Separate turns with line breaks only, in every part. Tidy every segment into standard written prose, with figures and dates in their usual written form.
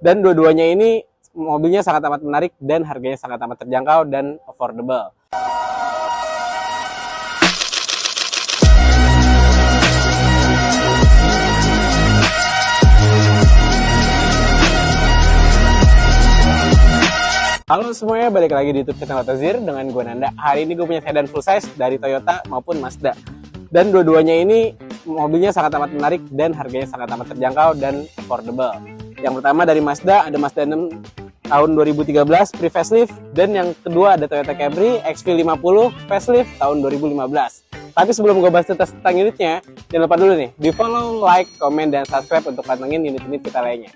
Dan dua-duanya ini mobilnya sangat amat menarik dan harganya sangat amat terjangkau dan affordable. Halo semuanya, balik lagi di YouTube channel Tazir dengan gue Nanda. Hari ini gue punya sedan full size dari Toyota maupun Mazda. Dan dua-duanya ini mobilnya sangat amat menarik dan harganya sangat amat terjangkau dan affordable. Yang pertama dari Mazda, ada Mazda 6 tahun 2013 pre-facelift. Dan yang kedua ada Toyota Camry XV50 facelift tahun 2015. Tapi sebelum gue bahas tentang unitnya, jangan lupa dulu nih, di follow, like, komen, dan subscribe untuk pantengin unit-unit kita lainnya.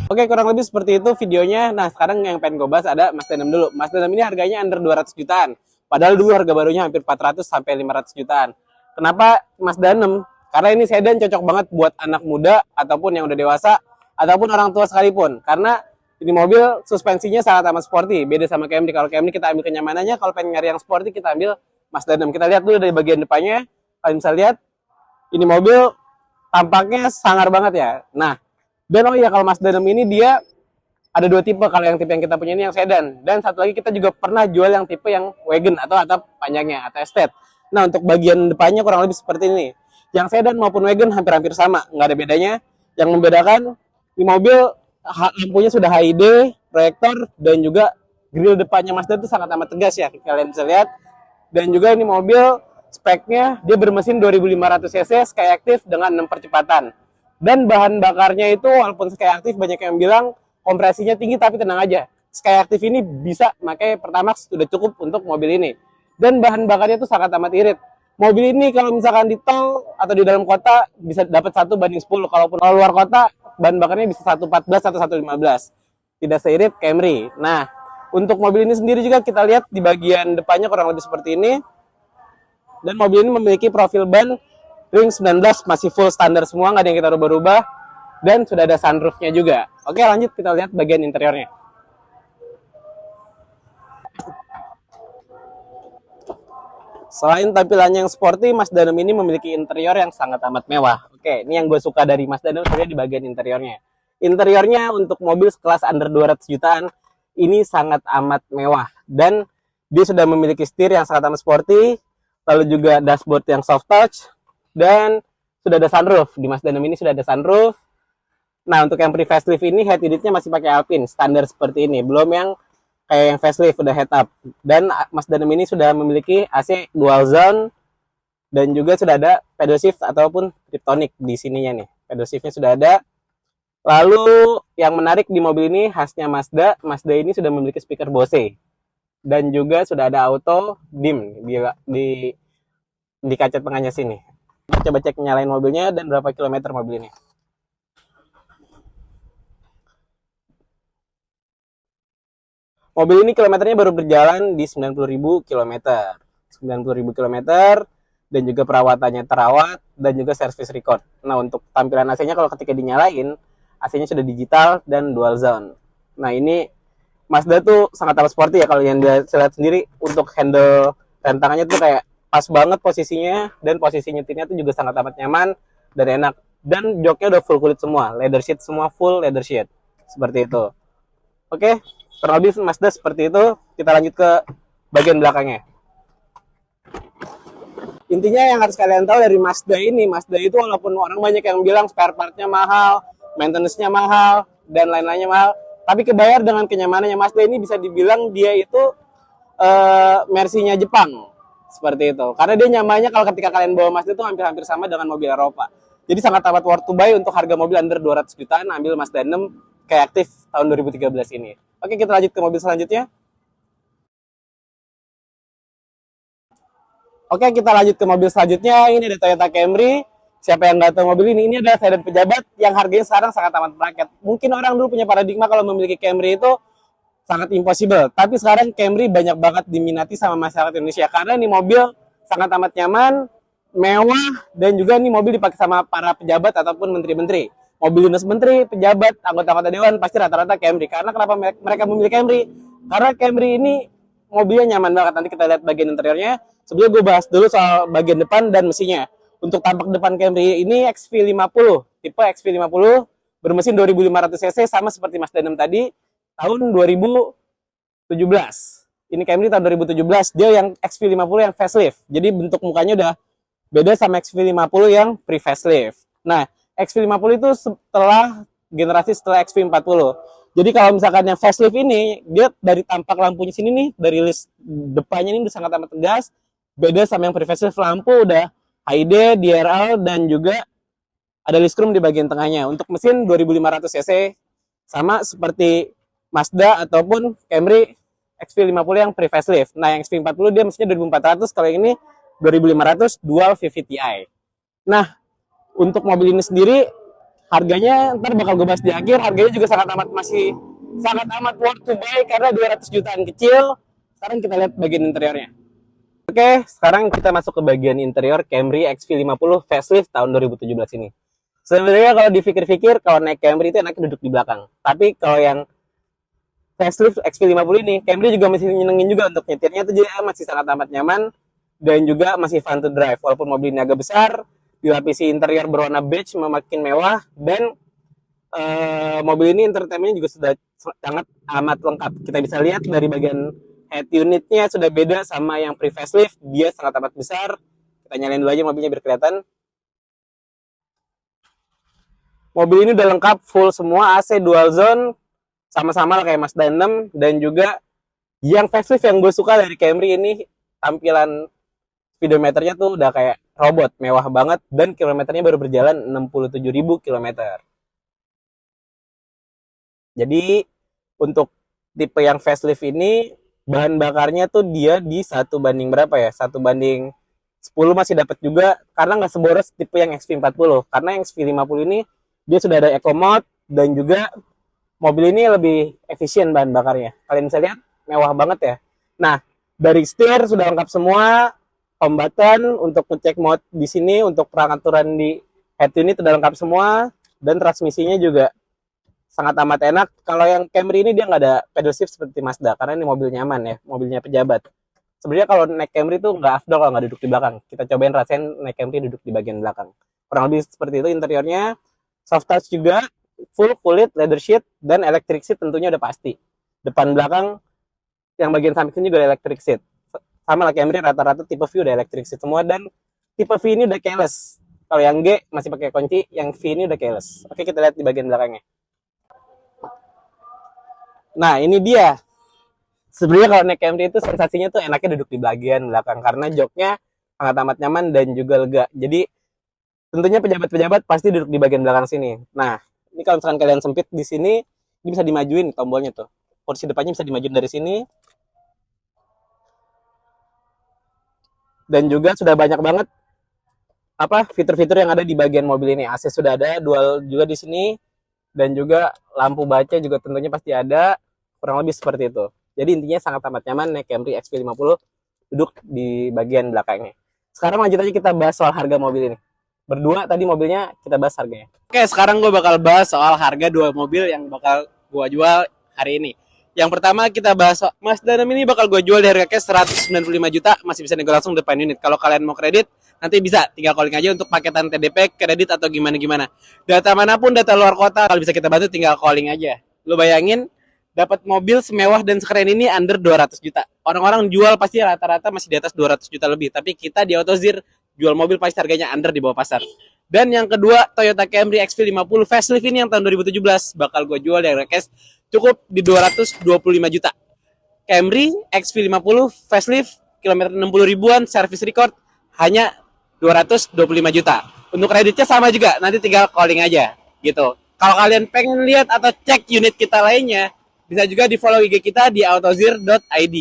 Oke, kurang lebih seperti itu videonya. Nah, sekarang yang pengen gue bahas ada Mazda 6 dulu. Mazda 6 ini harganya under 200 jutaan. Padahal dulu harga barunya hampir 400 sampai 500 jutaan. Kenapa Mazda 6? Karena ini sedan cocok banget buat anak muda ataupun yang udah dewasa ataupun orang tua sekalipun. Karena ini mobil suspensinya sangat amat sporty. Beda sama Camry. Kalau Camry kita ambil kenyamanannya, kalau pengen nyari yang sporty kita ambil Mazda 6. Kita lihat dulu dari bagian depannya. Kalian bisa lihat ini mobil tampaknya sangar banget ya. Nah, dan oh iya, kalau Mazda 6 ini dia ada dua tipe. Kalau yang tipe yang kita punya ini yang sedan. Dan satu lagi kita juga pernah jual yang tipe yang wagon atau atap panjangnya atau estate. Nah, untuk bagian depannya kurang lebih seperti ini. Yang sedan maupun wagon hampir-hampir sama, nggak ada bedanya. Yang membedakan di mobil lampunya sudah HID, proyektor, dan juga grill depannya Mazda itu sangat amat tegas ya. Kalian bisa lihat. Dan juga ini mobil speknya dia bermesin 2500 cc Skyactiv dengan 6 percepatan. Dan bahan bakarnya itu walaupun Skyactiv banyak yang bilang kompresinya tinggi, tapi tenang aja. Skyactiv ini bisa pakai Pertamax sudah cukup untuk mobil ini. Dan bahan bakarnya itu sangat amat irit. Mobil ini kalau misalkan di tol atau di dalam kota bisa dapat 1:10. Kalaupun kalau luar kota bahan bakarnya bisa 1:14 atau 1:15. Tidak seirit Camry. Nah, untuk mobil ini sendiri juga kita lihat di bagian depannya kurang lebih seperti ini. Dan mobil ini memiliki profil ban ring 19 masih full standar semua, nggak ada yang kita rubah-rubah. Dan sudah ada sunroofnya juga. Oke, lanjut kita lihat bagian interiornya. Selain tampilannya yang sporty, Mazda 6 ini memiliki interior yang sangat amat mewah. Oke, ini yang gue suka dari Mazda 6 sebenarnya di bagian interiornya. Interiornya untuk mobil sekelas under 200 jutaan, ini sangat amat mewah. Dan dia sudah memiliki setir yang sangat amat sporty, lalu juga dashboard yang soft touch, dan sudah ada sunroof. Di Mazda 6 ini sudah ada sunroof. Nah, untuk yang pre-facelift ini head unitnya masih pakai Alpine standar seperti ini, belum yang kayak yang facelift udah head up. Dan Mazda 6 ini sudah memiliki AC dual zone dan juga sudah ada pedal shift ataupun Tiptronic di sininya nih. Pedal shiftnya sudah ada. Lalu yang menarik di mobil ini khasnya Mazda ini sudah memiliki speaker Bose dan juga sudah ada auto dim di kaca tengahnya sini. Coba cek nyalain mobilnya dan berapa kilometer mobil ini. Mobil ini kilometernya baru berjalan di 90.000 km. 90.000 km dan juga perawatannya terawat dan juga service record. Nah, untuk tampilan AC-nya kalau ketika dinyalain, AC-nya sudah digital dan dual zone. Nah, ini Mazda tuh sangat amat sporty ya, kalau yang dia lihat sendiri. Untuk handle rem tangannya tuh kayak pas banget posisinya, dan posisi nyetirnya tuh juga sangat amat nyaman dan enak. Dan joknya udah full kulit semua, leather sheet semua full leather sheet. Seperti itu. Oke, kurang lebih Mazda seperti itu. Kita lanjut ke bagian belakangnya. Intinya yang harus kalian tahu dari Mazda ini, Mazda itu walaupun orang banyak yang bilang spare partnya mahal, maintenance-nya mahal, dan lain-lainnya mahal, tapi kebayar dengan kenyamanannya. Mazda ini bisa dibilang dia itu Mercy-nya Jepang. Seperti itu. Karena dia nyamannya kalau ketika kalian bawa Mazda itu hampir-hampir sama dengan mobil Eropa. Jadi sangat amat worth to buy untuk harga mobil under 200 jutaan, ambil Mazda 6 Skyactiv tahun 2013 ini. Oke, kita lanjut ke mobil selanjutnya. Oke, kita lanjut ke mobil selanjutnya. Ini ada Toyota Camry. Siapa yang nggak tahu mobil ini adalah sedan pejabat yang harganya sekarang sangat amat merakyat. Mungkin orang dulu punya paradigma kalau memiliki Camry itu sangat impossible. Tapi sekarang Camry banyak banget diminati sama masyarakat Indonesia karena ini mobil sangat amat nyaman mewah, dan juga nih mobil dipakai sama para pejabat ataupun menteri-menteri. Mobil dinas menteri, pejabat, anggota-anggota dewan pasti rata-rata Camry. Karena kenapa mereka memilih Camry? Karena Camry ini mobilnya nyaman banget. Nanti kita lihat bagian interiornya. Sebelumnya gue bahas dulu soal bagian depan dan mesinnya. Untuk tampak depan Camry ini XV50, tipe XV50 bermesin 2500 cc sama seperti Mazda 6 tadi tahun 2017. Ini Camry tahun 2017, dia yang XV50 yang facelift. Jadi bentuk mukanya udah beda sama XV50 yang pre-facelift. Nah, XV50 itu generasi setelah XV40. Jadi kalau misalkan yang facelift ini, dia dari tampak lampunya sini nih, dari list depannya ini udah sangat amat tegas. Beda sama yang pre-facelift, lampu udah HD, DRL, dan juga ada list chrome di bagian tengahnya. Untuk mesin 2500 cc, sama seperti Mazda ataupun Camry XV50 yang pre-facelift. Nah, yang XV40 dia mesinnya 2400, kalau yang ini 2500 dual VVTi. Nah, untuk mobil ini sendiri harganya ntar bakal gue bahas di akhir. Harganya juga sangat amat worth to buy karena 200 jutaan kecil. Sekarang kita lihat bagian interiornya. Oke, sekarang kita masuk ke bagian interior Camry XV50 facelift tahun 2017 ini. Sebenarnya kalau dipikir-pikir, kalau naik Camry itu enaknya duduk di belakang. Tapi kalau yang facelift XV50 ini, Camry juga masih nyenengin juga untuk nyetirnya, itu jadi masih sangat amat nyaman dan juga masih fun to drive. Walaupun mobil ini agak besar, dilapisi interior berwarna beige makin mewah, dan mobil ini entertainment juga sudah sangat amat lengkap. Kita bisa lihat dari bagian head unitnya sudah beda sama yang pre-facelift, dia sangat amat besar. Kita nyalain dulu aja mobilnya biar kelihatan. Mobil ini udah lengkap full semua, AC dual zone, sama-sama kayak Mazda 6, dan juga yang facelift yang gue suka dari Camry ini, tampilan speedometernya tuh udah kayak robot, mewah banget, dan kilometernya baru berjalan 67.000 kilometer. Jadi untuk tipe yang facelift ini bahan bakarnya tuh dia di 1 banding berapa ya? 1 banding 10 masih dapat juga, karena nggak seboros tipe yang XV40. Karena yang XV50 ini dia sudah ada eco mode, dan juga mobil ini lebih efisien bahan bakarnya. Kalian bisa lihat mewah banget ya. Nah, dari setir sudah lengkap semua, home button untuk ngecek mode di sini, untuk perangkaturan di head unit sudah lengkap semua, dan transmisinya juga sangat amat enak. Kalau yang Camry ini dia nggak ada pedal shift seperti Mazda, karena ini mobil nyaman ya, mobilnya pejabat. Sebenarnya kalau naik Camry itu nggak afdol kalau nggak duduk di belakang. Kita cobain rasain naik Camry duduk di bagian belakang. Kurang lebih seperti itu interiornya. Soft touch juga, full kulit, leather sheet, dan electric seat tentunya udah pasti. Depan belakang, yang bagian samping juga ada electric seat. Sama lah Camry, rata-rata tipe V udah electric seat semua, dan tipe V ini udah keyless. Kalau yang G masih pakai kunci, yang V ini udah keyless. Oke, kita lihat di bagian belakangnya. Nah, ini dia. Sebenarnya kalau naik Camry itu sensasinya tuh enaknya duduk di bagian belakang, karena joknya sangat amat nyaman dan juga lega. Jadi tentunya pejabat-pejabat pasti duduk di bagian belakang sini. Nah, ini kalau misalkan kalian sempit di sini, ini bisa dimajuin tombolnya tuh. Kursi depannya bisa dimajuin dari sini. Dan juga sudah banyak banget fitur-fitur yang ada di bagian mobil ini. AC sudah ada, dual juga di sini, dan juga lampu baca juga tentunya pasti ada. Kurang lebih seperti itu. Jadi intinya sangat amat nyaman naik Camry XV50 duduk di bagian belakangnya. Sekarang lanjut aja kita bahas soal harga mobil ini. Berdua tadi mobilnya kita bahas harganya. Oke, sekarang gue bakal bahas soal harga dua mobil yang bakal gue jual hari ini. Yang pertama kita bahas Mazda 6 ini bakal gue jual di harga cash 195 juta, masih bisa nego langsung depan unit. Kalau kalian mau kredit, nanti bisa tinggal calling aja untuk paketan TDP, kredit atau gimana-gimana. Data manapun, data luar kota, kalau bisa kita bantu tinggal calling aja. Lu bayangin dapat mobil semewah dan sekeren ini under 200 juta. Orang-orang jual pasti rata-rata masih di atas 200 juta lebih, tapi kita di AutoZir jual mobil pasti harganya under di bawah pasar. Dan yang kedua, Toyota Camry XV50 facelift ini yang tahun 2017 bakal gue jual di harga cash cukup di 225 juta. Camry XV50 facelift kilometer 60 ribuan, service record hanya 225 juta. Untuk kreditnya sama juga, nanti tinggal calling aja gitu. Kalau kalian pengen lihat atau cek unit kita lainnya, bisa juga di follow IG kita di autozir.id.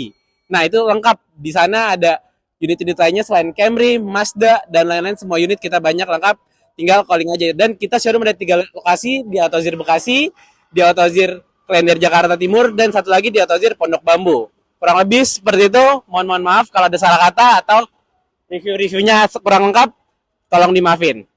Nah, itu lengkap. Di sana ada unit-unit lainnya selain Camry, Mazda, dan lain-lain. Semua unit kita banyak lengkap. Tinggal calling aja. Dan kita showroom ada 3 lokasi, di Autozir Bekasi, di Autozir Klender Jakarta Timur, dan satu lagi di Autozir Pondok Bambu. Kurang lebih seperti itu. Mohon maaf kalau ada salah kata atau Review-reviewnya kurang lengkap, tolong dimaafin.